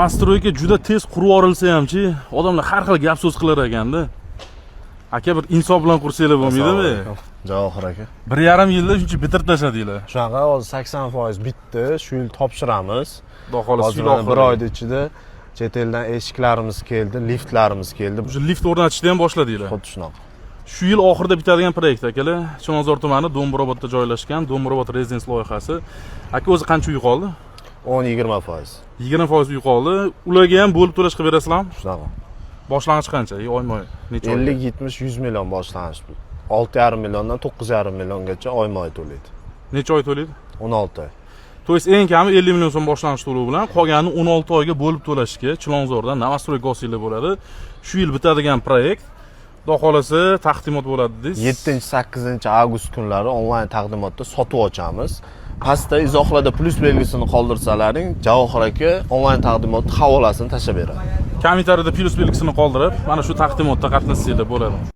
Novostroyga juda tez qurib yuborilsa hamchi, odamlar har xil gap so'z qilar ekanda. Aka bir insof bilan qursanglar bo'lmaydimi? Javohir aka. 1,5 yilda shuncha bitirib tashladinglar. Shunaqa hozir 80% bitdi. Shu yil topshiramiz. Xudo xohlasa shu Hozir bir oyda ichida chet eldan eshiklarimiz keldi, liftlarimiz keldi. O'sha lift o'rnatishni ham boshladinglar. Xuddi shunaqa. Shu yil oxirida bitadigan proyekt akalar. Chilonzor tumani Do'mbrobodda joylashgan Do'mbrobod Residence loyihasi. Aka o'zi qancha uy qoldi? 10-20%. 20% uy qoldi. Ularga ham bo'lib to'lash qilib berasizlarmi? Shunaqa. Boshlang'ich qancha? Oyma-oy. Necha oy? 50-70-100 million boshlang'ich. 6,5 milliondan 9,5 milliongacha oyma-oy to'laydi. Necha oy to'laydi? 16 oy. To есть eng kami 50 million so'm boshlang'ich to'lov bilan qolganini 16 oyga bo'lib to'lashga Chilonzordan Novostroy Gosiylar bo'ladi. Shu yil bitadigan proyekt. Xudo xolasa taqdimot bo'ladi deysiz. 7-8 avgust kunlari onlayn taqdimotda sotib ochamiz. Pastda izohlarda plus belgisini qoldirsalaring, Javohir aka onlayn taqdimotning havolasini tashlab beradi. Kommentariyada plus belgisini qoldirib, mana shu taqdimotda qatnashsanglar bo'ladi.